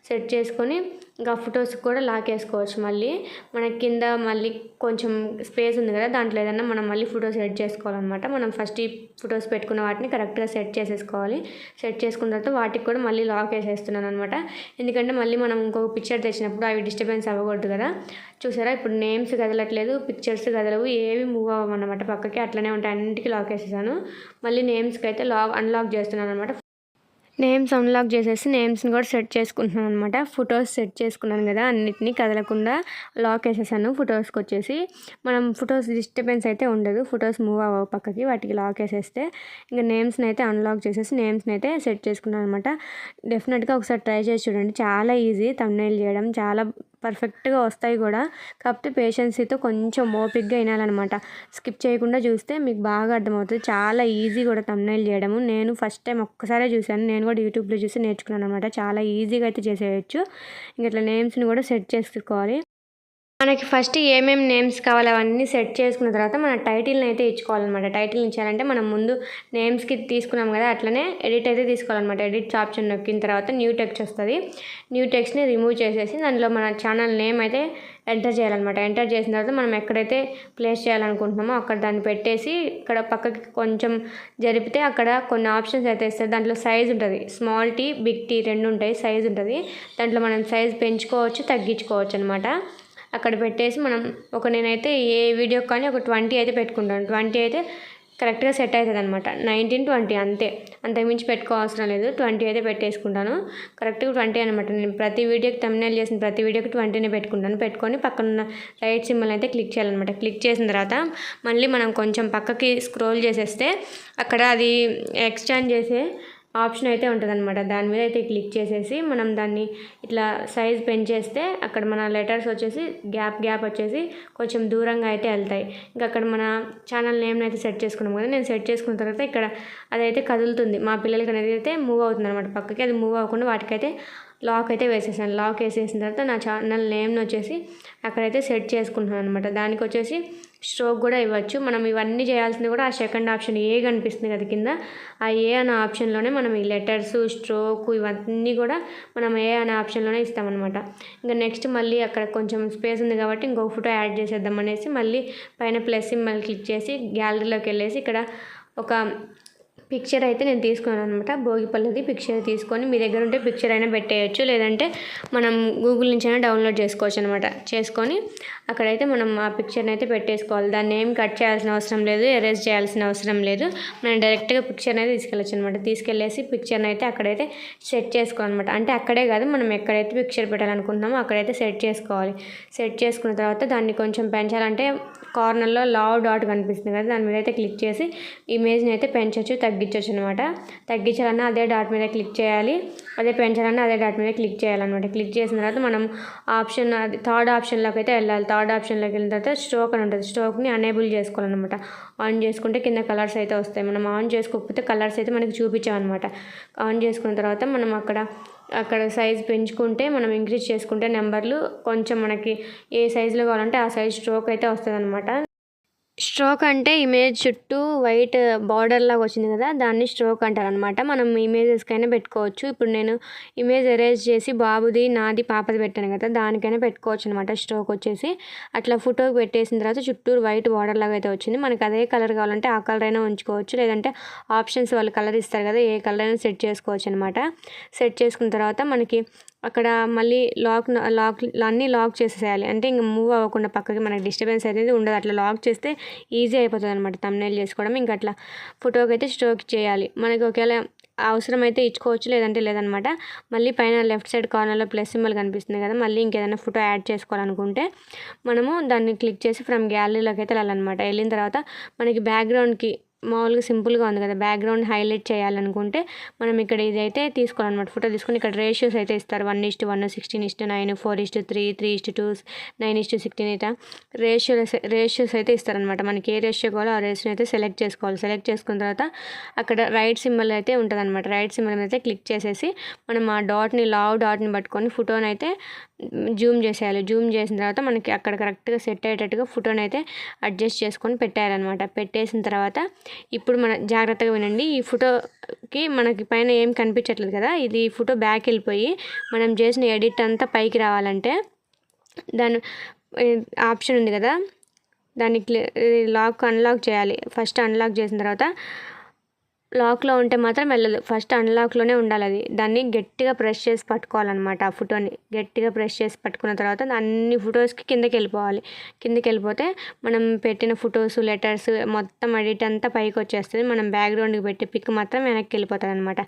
సెట్ చేసుకొని ఇంకా ఫొటోస్కి కూడా లాక్ వేసుకోవచ్చు. మళ్ళీ మనకి కింద మళ్ళీ కొంచెం స్పేస్ ఉంది కదా, దాంట్లో ఏదన్నా మనం మళ్ళీ ఫొటోస్ సెట్ చేసుకోవాలన్నమాట. మనం ఫస్ట్ ఈ ఫొటోస్ పెట్టుకున్న వాటిని కరెక్ట్గా సెట్ చేసేసుకోవాలి. సెట్ చేసుకున్న తర్వాత వాటికి కూడా మళ్ళీ లాక్ వేసేస్తున్నాను అనమాట. ఎందుకంటే మళ్ళీ మనం ఇంకొక పిక్చర్ తెచ్చినప్పుడు అవి డిస్టర్బెన్స్ అవ్వకూడదు కదా. చూసారా, ఇప్పుడు నేమ్స్ కదలట్లేదు, పిక్చర్స్ కదలవు, ఏవి మూవ్ అవ్వమన్నమాట, పక్కకి అట్లనే ఉంటాయి. అన్నింటికి లాక్ వేసేసాను. మళ్ళీ నేమ్స్కి అయితే అన్లాక్ చేస్తున్నాను అనమాట. నేమ్స్ అన్లాక్ చేసేసి నేమ్స్ని కూడా సెట్ చేసుకుంటున్నాను అనమాట. ఫొటోస్ సెట్ చేసుకున్నాను కదా, అన్నిటినీ కదలకుండా లాక్ వేసేసాను. ఫొటోస్కి వచ్చేసి మనం ఫొటోస్ డిస్టర్బెన్స్ అయితే ఉండదు, ఫొటోస్ మూవ్ అవ్వవు పక్కకి, వాటికి లాక్ వేసేస్తే ఇంకా నేమ్స్ని అయితే అన్లాక్ చేసేసి నేమ్స్ని అయితే సెట్ చేసుకున్నాను అనమాట. డెఫినెట్గా ఒకసారి ట్రై చేసి చూడండి, చాలా ఈజీ థంబ్నెయిల్ చేయడం, చాలా పర్ఫెక్ట్గా వస్తాయి కూడా. కాకపోతే పేషెన్సీతో కొంచెం ఓపిక్గా వినాలన్నమాట. స్కిప్ చేయకుండా చూస్తే మీకు బాగా అర్థమవుతుంది. చాలా ఈజీ కూడా థంబ్నెయిల్ చేయడము. నేను ఫస్ట్ టైం ఒక్కసారే చూశాను, నేను కూడా యూట్యూబ్లో చూసి నేర్చుకున్నాను అనమాట. చాలా ఈజీగా అయితే చేసేయచ్చు. ఇంక ఇట్లా నేమ్స్ని కూడా సెట్ చేసుకోవాలి. మనకి ఫస్ట్ ఏమేమి నేమ్స్ కావాలి అవన్నీ సెట్ చేసుకున్న తర్వాత మన టైటిల్ని అయితే ఇచ్చుకోవాలన్నమాట. టైటిల్ ఇచ్చారంటే మనం ముందు నేమ్స్కి తీసుకున్నాం కదా, అట్లనే ఎడిట్ అయితే తీసుకోవాలన్నమాట. ఎడిట్ ఆప్షన్ నొక్కిన తర్వాత న్యూ టెక్స్ట్ వస్తుంది. న్యూ టెక్స్ట్ని రిమూవ్ చేసేసి దానిలో మన ఛానల్ నేమ్ అయితే ఎంటర్ చేయాలన్నమాట. ఎంటర్ చేసిన తర్వాత మనం ఎక్కడైతే ప్లేస్ చేయాలనుకుంటున్నామో అక్కడ దాన్ని పెట్టేసి ఇక్కడ పక్కకి కొంచెం జరిపితే అక్కడ కొన్ని ఆప్షన్స్ అయితే ఇస్తారు. దాంట్లో సైజ్ ఉంటుంది, స్మాల్ టీ బిగ్ టీ 2 ఉంటాయి, సైజ్ ఉంటుంది. దాంట్లో మనం సైజ్ పెంచుకోవచ్చు తగ్గించుకోవచ్చు అనమాట. అక్కడ పెట్టేసి మనం నేనైతే ఏ వీడియోకి కానీ ఒక 20 అయితే పెట్టుకుంటాను. 20 అయితే కరెక్ట్గా సెట్ అవుతుంది అనమాట. 19, 20 అంతే, అంతకుమించి పెట్టుకోవాల్సిన లేదు. 20 అయితే పెట్టేసుకుంటాను. కరెక్ట్గా 20 అనమాట. నేను ప్రతి వీడియోకి థంబ్నెయిల్ చేసిన ప్రతి వీడియోకి 20 పెట్టుకుంటాను. పెట్టుకొని పక్కన రైట్ సింబల్ అయితే క్లిక్ చేయాలన్నమాట. క్లిక్ చేసిన తర్వాత మళ్ళీ మనం కొంచెం పక్కకి స్క్రోల్ చేసేస్తే అక్కడ అది ఎక్స్టెండ్ చేసే ఆప్షన్ అయితే ఉంటుంది అనమాట. దాని మీద అయితే క్లిక్ చేసేసి మనం దాన్ని ఇట్లా సైజ్ పెంచేస్తే అక్కడ మన లెటర్స్ వచ్చేసి గ్యాప్ వచ్చేసి కొంచెం దూరంగా అయితే వెళ్తాయి. ఇంకా అక్కడ మన ఛానల్ నేమ్ని అయితే సెట్ చేసుకున్నాం కదా, నేను సెట్ చేసుకున్న తర్వాత ఇక్కడ అదైతే కదులుతుంది. మా పిల్లలకి అనేది అయితే మూవ్ అవుతుంది అనమాట పక్కకి. అది మూవ్ అవ్వకుండా వాటికైతే లాక్ అయితే వేసేసాను. లాక్ వేసేసిన తర్వాత నా ఛానల్ నేమ్ని వచ్చేసి అక్కడైతే సెట్ చేసుకుంటున్నాను అనమాట. దానికి వచ్చేసి స్ట్రోక్ కూడా ఇవ్వచ్చు. మనం ఇవన్నీ చేయాల్సింది కూడా ఆ సెకండ్ ఆప్షన్ ఏ కనిపిస్తుంది కదా కింద, ఆ ఏ అనే ఆప్షన్లోనే మనం ఈ లెటర్స్ స్ట్రోక్ ఇవన్నీ కూడా మనం ఏ అనే ఆప్షన్లోనే ఇస్తామన్నమాట. ఇంకా నెక్స్ట్ మళ్ళీ అక్కడ కొంచెం స్పేస్ ఉంది కాబట్టి ఇంకొక ఫోటో యాడ్ చేసేద్దాం అనేసి మళ్ళీ పైన ప్లస్ సింబల్ క్లిక్ చేసి గ్యాలరీలోకి వెళ్ళేసి ఇక్కడ ఒక పిక్చర్ అయితే నేను తీసుకున్నాను అనమాట. భోగిపల్లిది పిక్చర్ తీసుకొని మీ దగ్గర ఉంటే పిక్చర్ అయినా పెట్టేయచ్చు, లేదంటే మనం గూగుల్ నుంచి అయినా డౌన్లోడ్ చేసుకోవచ్చు అనమాట. చేసుకొని అక్కడైతే మనం ఆ పిక్చర్ని అయితే పెట్టేసుకోవాలి. దాన్ని ఏం కట్ చేయాల్సిన అవసరం లేదు, ఎరేజ్ చేయాల్సిన అవసరం లేదు. మనం డైరెక్ట్గా పిక్చర్ని అయితే తీసుకెళ్ళచ్చు అనమాట. తీసుకెళ్ళేసి పిక్చర్ని అయితే అక్కడైతే సెట్ చేసుకోవాలన్నమాట. అంటే అక్కడే కాదు, మనం ఎక్కడైతే పిక్చర్ పెట్టాలనుకుంటున్నామో అక్కడైతే సెట్ చేసుకోవాలి. సెట్ చేసుకున్న తర్వాత దాన్ని కొంచెం పెంచాలంటే కార్నర్లో లావ్ డాట్ కనిపిస్తుంది కదా, దాని మీద అయితే క్లిక్ చేసి ఇమేజ్ని అయితే పెంచవచ్చు తగ్గించవచ్చు అనమాట. తగ్గించాలన్నా అదే డాట్ మీద క్లిక్ చేయాలి, అదే పెంచాలన్నా అదే డాట్ మీద క్లిక్ చేయాలన్నమాట. క్లిక్ చేసిన తర్వాత మనం ఆప్షన్ అది థర్డ్ ఆప్షన్లోకి అయితే వెళ్ళాలి. థర్డ్ ఆప్షన్లోకి వెళ్ళిన తర్వాత స్ట్రోక్ అని ఉంటుంది, స్ట్రోక్ని అనేబుల్ చేసుకోవాలన్నమాట. ఆన్ చేసుకుంటే కింద కలర్స్ అయితే వస్తాయి. మనం ఆన్ చేసుకోకపోతే కలర్స్ అయితే మనకి చూపించామన్నమాట. ఆన్ చేసుకున్న తర్వాత మనం అక్కడ సైజ్ పెంచుకుంటే మనం ఇంక్రీజ్ చేసుకుంటే నెంబర్లు కొంచెం మనకి ఏ సైజులో కావాలంటే ఆ సైజ్ స్ట్రోక్ అయితే వస్తుంది అనమాట. స్ట్రోక్ అంటే ఇమేజ్ చుట్టూ వైట్ బార్డర్ లాగా వచ్చింది కదా, దాన్ని స్ట్రోక్ అంటారు అనమాట. మనం ఇమేజెస్కైనా పెట్టుకోవచ్చు. ఇప్పుడు నేను ఇమేజ్ ఎరేజ్ చేసి బాబుది నాది పాపది పెట్టాను కదా, దానికైనా పెట్టుకోవచ్చు అనమాట. స్ట్రోక్ వచ్చేసి అట్లా ఫోటోకి పెట్టేసిన తర్వాత చుట్టూరు వైట్ బార్డర్ లాగా అయితే వచ్చింది. మనకి అదే కలర్ కావాలంటే ఆ కలర్ అయినా ఉంచుకోవచ్చు, లేదంటే ఆప్షన్స్ వాళ్ళు కలర్ ఇస్తారు కదా, ఏ కలర్ అయినా సెట్ చేసుకోవచ్చు అనమాట. సెట్ చేసుకున్న తర్వాత మనకి అక్కడ మళ్ళీ అన్నీ లాక్ చేసేయాలి. అంటే ఇంక మూవ్ అవ్వకుండా పక్కకి మనకి డిస్టర్బెన్స్ అనేది ఉండదు. అట్లా లాక్ చేస్తే ఈజీ అయిపోతుంది అనమాట థంబ్నెయిల్ చేసుకోవడం. ఇంకా అట్లా ఫోటోకి అయితే స్ట్రోక్ చేయాలి. మనకి ఒకవేళ అవసరమైతే ఇచ్చుకోవచ్చు, లేదంటే లేదనమాట. మళ్ళీ పైన లెఫ్ట్ సైడ్ కార్నర్లో ప్లస్ సింబల్ కనిపిస్తుంది కదా, మళ్ళీ ఇంకేదైనా ఫోటో యాడ్ చేసుకోవాలనుకుంటే మనము దాన్ని క్లిక్ చేసి ఫ్రమ్ గ్యాలరీలోకి అయితే వెళ్ళాలన్నమాట. వెళ్ళిన తర్వాత మనకి బ్యాక్గ్రౌండ్కి మామూలుగా సింపుల్గా ఉంది కదా, బ్యాక్గ్రౌండ్ హైలైట్ చేయాలనుకుంటే మనం ఇక్కడ ఇదైతే తీసుకోవాలన్నమాట. ఫోటో తీసుకుని ఇక్కడ రేషియోస్ అయితే ఇస్తారు, 1:1, 16:9, 4:3, 3:2, 9:16 ఇట్లా రేషియోస్ అయితే ఇస్తారనమాట. మనకి ఏ రేషియో కావాలో ఆ రేషియో అయితే సెలెక్ట్ చేసుకోవాలి. సెలెక్ట్ చేసుకున్న తర్వాత అక్కడ రైట్ సింబల్ అయితే ఉంటుంది అనమాట. రైట్ సింబల్ అయితే క్లిక్ చేసేసి మనం ఆ లావ్ డాట్ని పట్టుకొని ఫోటోని అయితే జూమ్ చేసేయాలి. జూమ్ చేసిన తర్వాత మనకి అక్కడ కరెక్ట్గా సెట్ అయ్యేటట్టుగా ఫోటోని అయితే అడ్జస్ట్ చేసుకొని పెట్టారనమాట. పెట్టేసిన తర్వాత ఇప్పుడు మన జాగ్రత్తగా వినండి. ఈ ఫోటోకి మనకి పైన ఏం కనిపించట్లేదు కదా, ఇది ఫోటో బ్యాక్ వెళ్ళిపోయి మనం చేసిన ఎడిట్ అంతా పైకి రావాలంటే దాని ఆప్షన్ ఉంది కదా, దాన్ని అన్లాక్ చేయాలి. ఫస్ట్ అన్లాక్ చేసిన తర్వాత లాక్లో ఉంటే మాత్రం వెళ్ళదు, ఫస్ట్ అన్లాక్లోనే ఉండాలి. అది దాన్ని గట్టిగా ప్రెస్ చేసి పట్టుకోవాలన్నమాట. ఆ ఫోటోని గట్టిగా ప్రెస్ చేసి పట్టుకున్న తర్వాత అన్ని ఫొటోస్కి కిందకి వెళ్ళిపోవాలి. కిందకి వెళ్ళిపోతే మనం పెట్టిన ఫొటోస్, లెటర్స్ మొత్తం ఎడిట్ అంతా పైకి వచ్చేస్తుంది. మనం బ్యాక్గ్రౌండ్కి పెట్టి పిక్ మాత్రం వెనక్కి వెళ్ళిపోతుంది అనమాట.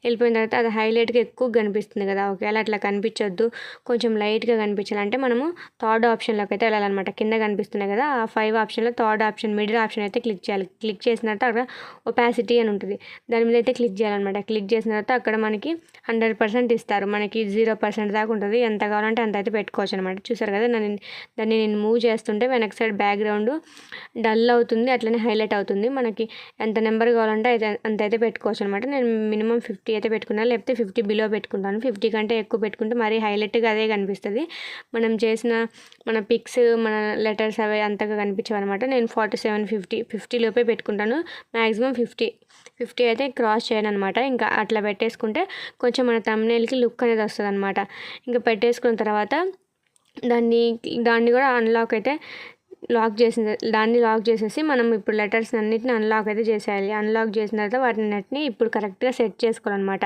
వెళ్ళిపోయిన తర్వాత అది హైలైట్గా ఎక్కువ కనిపిస్తుంది కదా, ఒకవేళ అట్లా కనిపించొద్దు, కొంచెం లైట్గా కనిపించాలంటే మనము థర్డ్ ఆప్షన్లోకి అయితే వెళ్ళాలన్నమాట. కింద కనిపిస్తున్నాయి కదా, ఆ 5 ఆప్షన్లో థర్డ్ ఆప్షన్ మిడిల్ ఆప్షన్ అయితే క్లిక్ చేయాలి. క్లిక్ చేసిన తర్వాత అక్కడ ఒపాసిటీ అని ఉంటుంది, దాని మీద అయితే క్లిక్ చేయాలన్నమాట. క్లిక్ చేసిన తర్వాత అక్కడ మనకి 100% ఇస్తారు, మనకి 0% దాకా ఉంటుంది. ఎంత కావాలంటే అంత అయితే పెట్టుకోవచ్చు అనమాట. చూసారు కదా, దాన్ని నేను మూవ్ చేస్తుంటే వెనక్ సైడ్ బ్యాక్గ్రౌండ్ డల్ అవుతుంది, అట్లనే హైలైట్ అవుతుంది. మనకి ఎంత నెంబర్ కావాలంటే అంత అయితే పెట్టుకోవచ్చు అనమాట. నేను మినిమం 50 అయితే పెట్టుకున్నాను, లేకపోతే 50 బిలో పెట్టుకుంటాను. 50 కంటే ఎక్కువ పెట్టుకుంటే మరీ హైలైట్గా అదే కనిపిస్తుంది. మనం చేసిన మన పిక్స్, మన లెటర్స్ అవి అంతగా కనిపించవు అనమాట. నేను 47, 50 లోపే పెట్టుకుంటాను. మ్యాక్సిమం 50 అయితే క్రాస్ చేయను అనమాట. ఇంకా అట్లా పెట్టేసుకుంటే కొంచెం మన థంబ్నెయిల్కి లుక్ అనేది వస్తుంది అనమాట. ఇంకా పెట్టేసుకున్న తర్వాత దాన్ని కూడా దాన్ని లాక్ చేసేసి మనం ఇప్పుడు లెటర్స్ అన్నిటిని అన్లాక్ అయితే చేసేయాలి. అన్లాక్ చేసిన తర్వాత వాటిని ఇప్పుడు కరెక్ట్గా సెట్ చేసుకోవాలన్నమాట.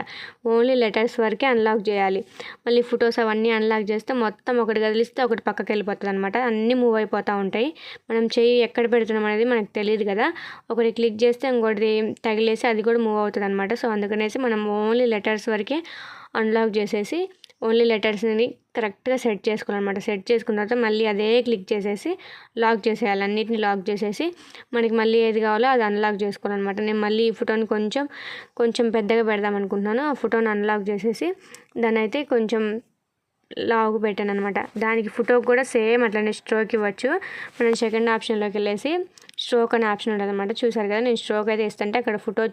ఓన్లీ లెటర్స్ వరకే అన్లాక్ చేయాలి. మళ్ళీ ఫొటోస్ అవన్నీ అన్లాక్ చేస్తే మొత్తం ఒకటి కదిలిస్తే ఒకటి పక్కకి వెళ్ళిపోతుంది అనమాట. అన్నీ మూవ్ అయిపోతూ ఉంటాయి. మనం చెయ్యి ఎక్కడ పెడుతున్నాం అనేది మనకు తెలియదు కదా, ఒకటి క్లిక్ చేస్తే ఇంకోటి తగిలేసి అది కూడా మూవ్ అవుతుంది అనమాట. సో అందుకనేసి మనం ఓన్లీ లెటర్స్ వరకే అన్లాక్ చేసేసి ఓన్లీ లెటర్స్ని కరెక్ట్గా సెట్ చేసుకోవాలన్నమాట. సెట్ చేసుకున్న తర్వాత మళ్ళీ అదే క్లిక్ చేసేసి లాక్ చేసేయాలి. అన్నిటిని లాక్ చేసేసి మనకి మళ్ళీ ఏది కావాలో అది అన్లాక్ చేసుకోవాలన్నమాట. నేను మళ్ళీ ఈ ఫోటోని కొంచెం పెద్దగా పెడదాం అనుకుంటున్నాను. ఆ ఫోటోని అన్లాక్ చేసేసి దాన్ని అయితే కొంచెం లాగు పెట్టాను అనమాట. దానికి ఫోటోకి కూడా సేమ్ అట్లనే స్ట్రోక్ ఇవ్వచ్చు. మనం సెకండ్ ఆప్షన్లోకి వెళ్ళేసి స్ట్రోక్ అనే ఆప్షన్ ఉంటుంది అనమాట. చూసారు కదా, నేను స్ట్రోక్ అయితే ఇస్తుంటే అక్కడ ఫోటో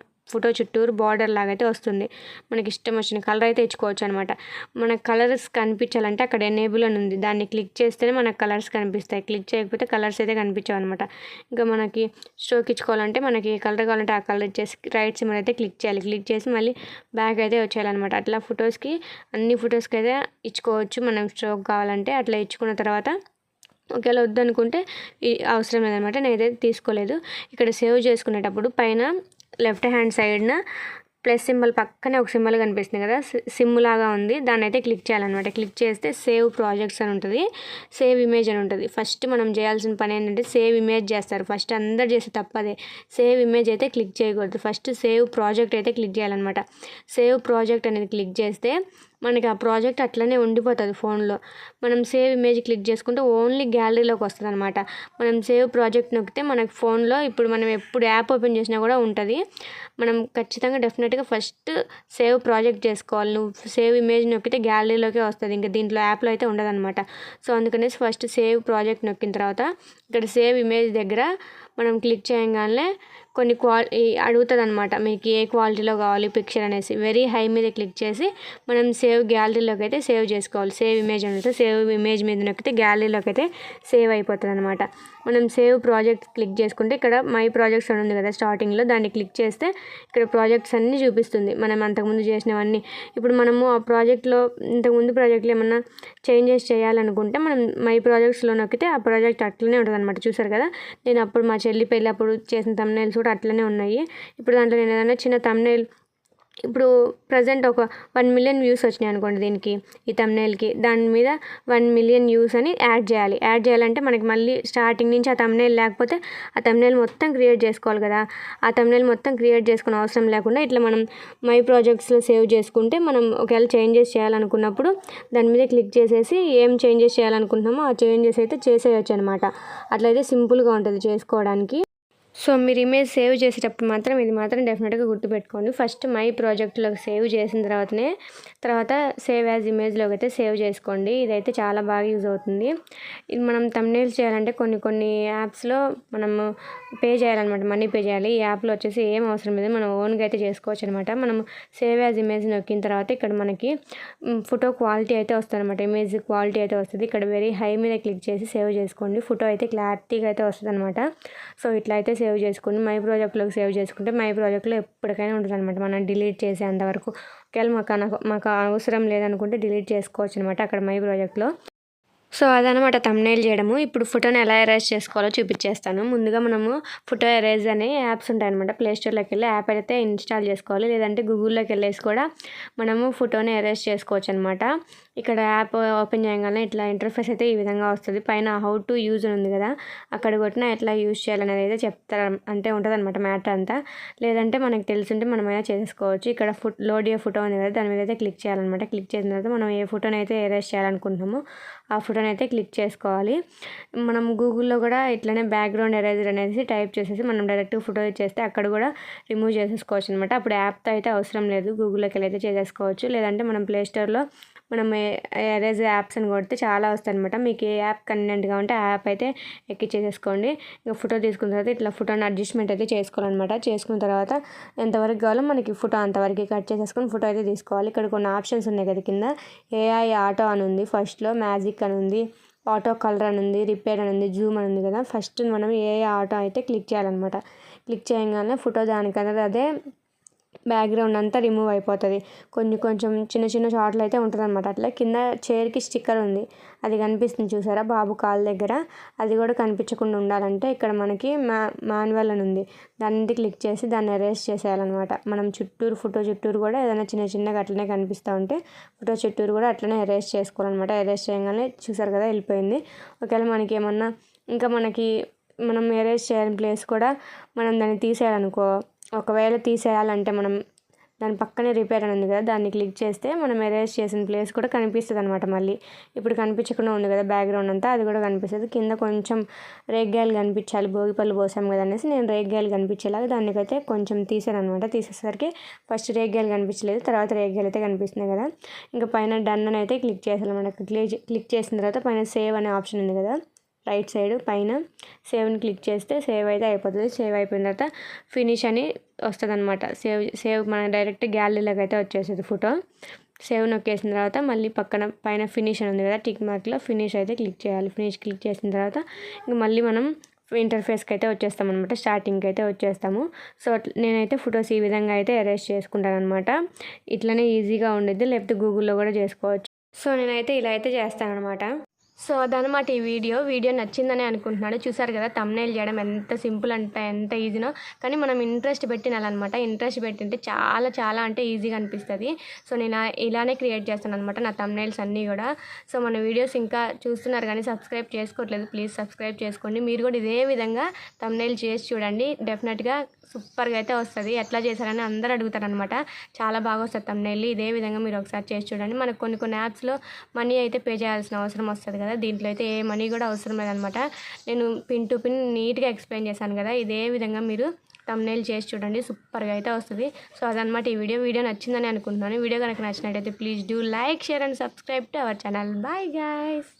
చుట్టూరు బార్డర్ లాగా అయితే వస్తుంది. మనకి ఇష్టం వచ్చిన కలర్ అయితే ఇచ్చుకోవచ్చు అనమాట. మన కలర్స్ కనిపించాలంటే అక్కడ ఎనేబుల్ అని ఉంది, దాన్ని క్లిక్ చేస్తేనే మనకు కలర్స్ కనిపిస్తాయి. క్లిక్ చేయకపోతే కలర్స్ అయితే కనిపించవు అనమాట. ఇంకా మనకి స్ట్రోక్ ఇచ్చుకోవాలంటే మనకి ఏ కలర్ కావాలంటే ఆ కలర్ ఇచ్చేసి రైట్ సిమ్ అయితే క్లిక్ చేయాలి. క్లిక్ చేసి మళ్ళీ బ్యాక్ అయితే వచ్చేయాలన్నమాట. అట్లా అన్ని ఫొటోస్కి అయితే ఇచ్చుకోవచ్చు మనం స్ట్రోక్ కావాలంటే. అట్లా ఇచ్చుకున్న తర్వాత ఒకవేళ వద్దనుకుంటే అవసరం లేదనమాట. నేనైతే తీసుకోలేదు. ఇక్కడ సేవ్ చేసుకునేటప్పుడు పైన లెఫ్ట్ హ్యాండ్ సైడ్న ప్లస్ సింబల్ పక్కనే ఒక సింబల్ కనిపిస్తుంది కదా, సిమ్ లాగా ఉంది, దాన్ని అయితే క్లిక్ చేయాలన్నమాట. క్లిక్ చేస్తే సేవ్ ప్రాజెక్ట్స్ అని ఉంటుంది, సేవ్ ఇమేజ్ అని ఉంటుంది. ఫస్ట్ మనం చేయాల్సిన పని ఏంటంటే సేవ్ ఇమేజ్ చేస్తారు. ఫస్ట్ అందరు చేసే తప్పదే, సేవ్ ఇమేజ్ అయితే క్లిక్ చేయకూడదు. ఫస్ట్ సేవ్ ప్రాజెక్ట్ అయితే క్లిక్ చేయాలన్నమాట. సేవ్ ప్రాజెక్ట్ అనేది క్లిక్ చేస్తే మనకి ఆ ప్రాజెక్ట్ అట్లనే ఉండిపోతుంది ఫోన్లో. మనం సేవ్ ఇమేజ్ క్లిక్ చేసుకుంటే ఓన్లీ గ్యాలరీలోకి వస్తుంది అనమాట. మనం సేవ్ ప్రాజెక్ట్ నొక్కితే మనకి ఫోన్లో ఇప్పుడు మనం ఎప్పుడు యాప్ ఓపెన్ చేసినా కూడా ఉంటుంది. మనం ఖచ్చితంగా డెఫినెట్గా ఫస్ట్ సేవ్ ప్రాజెక్ట్ చేసుకోవాలి. నువ్వు సేవ్ ఇమేజ్ నొక్కితే గ్యాలరీలోకే వస్తుంది, ఇంకా దీంట్లో యాప్లో అయితే ఉండదన్నమాట. సో అందుకనేసి ఫస్ట్ సేవ్ ప్రాజెక్ట్ నొక్కిన తర్వాత ఇక్కడ సేవ్ ఇమేజ్ దగ్గర మనం క్లిక్ చేయగానే కొన్ని అడుగుతుంది అనమాట, మీకు ఏ క్వాలిటీలో కావాలి పిక్చర్ అనేసి. వెరీ హై మీద క్లిక్ చేసి మనం సేవ్ గ్యాలరీలోకి అయితే సేవ్ చేసుకోవాలి. సేవ్ ఇమేజ్ అనేది సేవ్ ఇమేజ్ మీద నొక్కితే గ్యాలరీలోకి అయితే సేవ్ అయిపోతుంది అనమాట. మనం సేవ్ ప్రాజెక్ట్ క్లిక్ చేసుకుంటే ఇక్కడ మై ప్రాజెక్ట్స్ అని ఉంది కదా స్టార్టింగ్లో, దాన్ని క్లిక్ చేస్తే ఇక్కడ ప్రాజెక్ట్స్ అన్నీ చూపిస్తుంది మనం అంతకుముందు చేసినవన్నీ. ఇప్పుడు మనము ఆ ప్రాజెక్ట్లో ఇంతకుముందు ప్రాజెక్ట్లో ఏమన్నా చేంజెస్ చేయాలనుకుంటే మనం మై ప్రాజెక్ట్స్లో నొక్కితే ఆ ప్రాజెక్ట్ అట్లనే ఉంటుంది అనమాట. చూసారు కదా, నేను అప్పుడు మా చెల్లి పెళ్ళి అప్పుడు చేసిన thumbnails కూడా అట్లనే ఉన్నాయి. ఇప్పుడు దాంట్లో నేను ఏదైనా చిన్న thumbnail ఇప్పుడు ప్రజెంట్ ఒక 1 మిలియన్ వ్యూస్ వచ్చినాయి అనుకోండి దీనికి, ఈ thumbnailకి, దాని మీద 1 మిలియన్ వ్యూస్ అని యాడ్ చేయాలంటే మనకి మళ్ళీ స్టార్టింగ్ నుంచి ఆ thumbnail లేకపోతే ఆ thumbnail మొత్తం క్రియేట్ చేసుకోవాలి కదా. ఆ thumbnail మొత్తం క్రియేట్ చేసుకునే అవసరం లేకుండా ఇట్లా మనం మై ప్రాజెక్ట్స్లో సేవ్ చేసుకుంటే మనం ఒకవేళ చేంజెస్ చేయాలనుకున్నప్పుడు దాని మీద క్లిక్ చేసేసి ఏం చేంజెస్ చేయాలనుకుంటున్నామో ఆ చేంజెస్ అయితే చేసేయచ్చు అనమాట. అట్లయితే సింపుల్గా ఉంటుంది చేసుకోవడానికి. సో మీరు ఇమేజ్ సేవ్ చేసేటప్పుడు మాత్రం ఇది మాత్రం డెఫినెట్గా గుర్తుపెట్టుకోండి. ఫస్ట్ మై ప్రాజెక్ట్లోకి సేవ్ చేసిన తర్వాత సేవ్ యాజ్ ఇమేజ్లోకి అయితే సేవ్ చేసుకోండి. ఇదైతే చాలా బాగా యూజ్ అవుతుంది. ఇది మనం thumbnails చేయాలంటే కొన్ని యాప్స్లో మనము పే చేయాలన్నమాట, మనీ పే చేయాలి. ఈ యాప్లో వచ్చేసి ఏం అవసరం లేదు, మనం ఓన్గా అయితే చేసుకోవచ్చు అనమాట. మనం సేవ్ యాజ్ ఇమేజ్ నొక్కిన తర్వాత ఇక్కడ మనకి ఫోటో క్వాలిటీ అయితే వస్తుంది అనమాట, ఇమేజ్ క్వాలిటీ అయితే వస్తుంది. ఇక్కడ వెరీ హై మీద క్లిక్ చేసి సేవ్ చేసుకోండి. ఫోటో అయితే క్లారిటీగా అయితే వస్తుంది అనమాట. సో ఇట్లా అయితే సేవ్ చేసుకుని మై ప్రాజెక్ట్లోకి సేవ్ చేసుకుంటే మై ప్రాజెక్ట్లో ఎప్పటికైనా ఉంటుంది అనమాట. మనం డిలీట్ చేసేంతవరకు ఒకవేళ మాకు అవసరం లేదనుకుంటే డిలీట్ చేసుకోవచ్చు అనమాట అక్కడ మై ప్రాజెక్ట్లో. సో అదనమాట thumbnail చేయడము. ఇప్పుడు ఫోటోని ఎలా ఎరేజ్ చేసుకోవాలో చూపించేస్తాను. ముందుగా మనము ఫోటో ఎరేజ్ అనే యాప్స్ ఉంటాయన్నమాట. ప్లేస్టోర్లోకి వెళ్ళి యాప్ అయితే ఇన్స్టాల్ చేసుకోవాలి, లేదంటే గూగుల్లోకి వెళ్ళేసి కూడా మనము ఫోటోని ఎరేజ్ చేసుకోవచ్చు అనమాట. ఇక్కడ యాప్ ఓపెన్ చేయగానే ఇట్లా ఇంటర్ఫేస్ అయితే ఈ విధంగా వస్తుంది. పైన హౌ టు యూజ్ ఉంది కదా, అక్కడ కొట్టినా ఎట్లా యూజ్ చేయాలనేది అయితే చెప్తారు, అంటే ఉంటుంది అనమాట మ్యాటర్ అంతా. లేదంటే మనకు తెలుసుంటే మనమైనా చేసుకోవచ్చు. ఇక్కడ లోడ్ ఏ ఫోటో ఉంది కదా, దాని మీద అయితే క్లిక్ చేయాలన్నమాట. క్లిక్ చేసిన తర్వాత మనం ఏ ఫోటోని అయితే ఎరేజ్ చేయాలనుకుంటున్నామో ఆ ఫోటోని అయితే క్లిక్ చేసుకోవాలి. మనం గూగుల్లో కూడా ఇట్లనే బ్యాక్గ్రౌండ్ ఎరేజర్ అనేసి టైప్ చేసేసి మనం డైరెక్ట్ ఫోటో ఇచ్చేస్తే అక్కడ కూడా రిమూవ్ చేసేసుకోవచ్చు అనమాట. అప్పుడు యాప్తో అయితే అవసరం లేదు, గూగుల్లోకి వెళ్ళి అయితే చేసేసుకోవచ్చు. లేదంటే మనం ప్లేస్టోర్లో మనం ఎరేజ్ యాప్స్ అని కొడితే చాలా వస్తాయి అనమాట. మీకు ఏ యాప్ కన్వీనియంట్గా ఉంటే ఆ యాప్ అయితే ఎక్కిచ్చేసేసుకోండి. ఇంకా ఫోటో తీసుకున్న తర్వాత ఇట్లా ఫోటోని అడ్జస్ట్మెంట్ అయితే చేసుకోవాలన్నమాట. చేసుకున్న తర్వాత ఎంతవరకు కావాలో మనకి ఫోటో అంతవరకు కట్ చేసేసుకొని ఫోటో అయితే తీసుకోవాలి. ఇక్కడ కొన్ని ఆప్షన్స్ ఉన్నాయి కదా, కింద ఏఐ ఆటో అని ఉంది, ఫస్ట్లో మ్యాజిక్ అని ఉంది, ఆటో కలర్ అని ఉంది, రిపేర్ అని ఉంది, జూమ్ అని ఉంది కదా. ఫస్ట్ మనం ఏఐ ఆటో అయితే క్లిక్ చేయాలన్నమాట. క్లిక్ చేయగానే ఫోటో దానికన్నా అదే బ్యాక్గ్రౌండ్ అంతా రిమూవ్ అయిపోతుంది. కొంచెం చిన్న షార్ట్లు అయితే ఉంటుంది అనమాట. అట్లా కింద చైర్కి స్టిక్కర్ ఉంది, అది కనిపిస్తుంది చూసారా బాబు కాళ్ళ దగ్గర, అది కూడా కనిపించకుండా ఉండాలంటే ఇక్కడ మనకి మాన్యువల్ అని ఉంది, దాన్ని క్లిక్ చేసి దాన్ని ఎరేజ్ చేసేయాలన్నమాట. మనం ఫోటో చుట్టూరు కూడా ఏదైనా చిన్నగా అట్లనే కనిపిస్తూ ఉంటే ఫోటో చుట్టూరు కూడా అట్లనే ఎరేజ్ చేసుకోవాలన్నమాట. ఎరేజ్ చేయగానే చూసారు కదా వెళ్ళిపోయింది. ఒకవేళ మనకి ఏమన్నా ఇంకా మనం ఎరేజ్ చేయని ప్లేస్ కూడా మనం దాన్ని తీసేయాలనుకో, ఒకవేళ తీసేయాలంటే మనం దాని పక్కనే రిపేర్ అని ఉంది కదా, దాన్ని క్లిక్ చేస్తే మనం ఎరేజ్ చేసిన ప్లేస్ కూడా కనిపిస్తుంది అనమాట. మళ్ళీ ఇప్పుడు కనిపించకుండా ఉంది కదా బ్యాక్గ్రౌండ్ అంతా, అది కూడా కనిపిస్తుంది. కింద కొంచెం రేగ్గాయలు కనిపించాలి, భోగిపళ్ళు పోసాం కదా అనేసి నేను రేగ్గాయలు కనిపించేలాగా దానికైతే కొంచెం తీసాను అనమాట. తీసేసరికి ఫస్ట్ రేగ్గాయలు కనిపించలేదు, తర్వాత రేగ్గాయలు అయితే కనిపిస్తున్నాయి కదా. ఇంకా పైన డన్ అని అయితే క్లిక్ చేసానమాట. క్లిక్ చేసిన తర్వాత పైన సేవ్ అనే ఆప్షన్ ఉంది కదా, రైట్ సైడ్ పైన సేవ్ని క్లిక్ చేస్తే సేవ్ అయితే అయిపోతుంది. సేవ్ అయిపోయిన తర్వాత ఫినిష్ అని వస్తుంది అనమాట. సేవ్ మన డైరెక్ట్ గ్యాలరీలోకి అయితే వచ్చేస్తుంది ఫోటో. సేవ్ నొక్కేసిన తర్వాత మళ్ళీ పైన ఫినిష్ అని ఉంది కదా, టిక్ మార్క్లో ఫినిష్ అయితే క్లిక్ చేయాలి. ఫినిష్ క్లిక్ చేసిన తర్వాత ఇంక మళ్ళీ మనం ఇంటర్ఫేస్కి అయితే వచ్చేస్తాం అనమాట, స్టార్టింగ్కి అయితే వచ్చేస్తాము. సో నేనైతే ఫొటోస్ ఈ విధంగా అయితే ఎరేజ్ చేసుకుంటాను అనమాట. ఇట్లనే ఈజీగా ఉండేది, లేకపోతే గూగుల్లో కూడా చేసుకోవచ్చు. సో నేనైతే ఇలా అయితే చేస్తాను అనమాట. సో అదనమాట ఈ వీడియో నచ్చిందని అనుకుంటున్నాను. చూసారు కదా thumbnail చేయడం ఎంత సింపుల్ అంటే ఎంత ఈజీనో, కానీ మనం ఇంట్రెస్ట్ పెట్టినాలన్నమాట. ఇంట్రెస్ట్ పెట్టింటే చాలా అంటే ఈజీగా అనిపిస్తుంది. సో నేను ఇలానే క్రియేట్ చేస్తాను అనమాట నా thumbnails అన్నీ కూడా. సో మన వీడియోస్ ఇంకా చూస్తున్నారు కానీ సబ్స్క్రైబ్ చేసుకోవట్లేదు, ప్లీజ్ సబ్స్క్రైబ్ చేసుకోండి. మీరు కూడా ఇదే విధంగా thumbnail చేసి చూడండి, డెఫినెట్గా సూపర్గా అయితే వస్తుంది. ఎట్లా చేశారని అందరూ అడుగుతారనమాట. చాలా బాగా వస్తుంది థంబ్‌నెయిల్. ఇదే విధంగా మీరు ఒకసారి చేసి చూడండి. మనకు కొన్ని యాప్స్‌లో మనీ అయితే పే చేయాల్సిన అవసరం వస్తుంది కదా, దీంట్లో అయితే ఏ మనీ కూడా అవసరం లేదనమాట. నేను పిన్ టు పిన్ నీట్గా ఎక్స్ప్లెయిన్ చేశాను కదా, ఇదే విధంగా మీరు థంబ్‌నెయిల్ చేసి చూడండి, సూపర్గా అయితే వస్తుంది. సో అదనమాట ఈ వీడియో నచ్చిందని అనుకుంటున్నాను. వీడియో కనుక నచ్చినట్టయితే please do like, share and subscribe to our channel. Bye guys.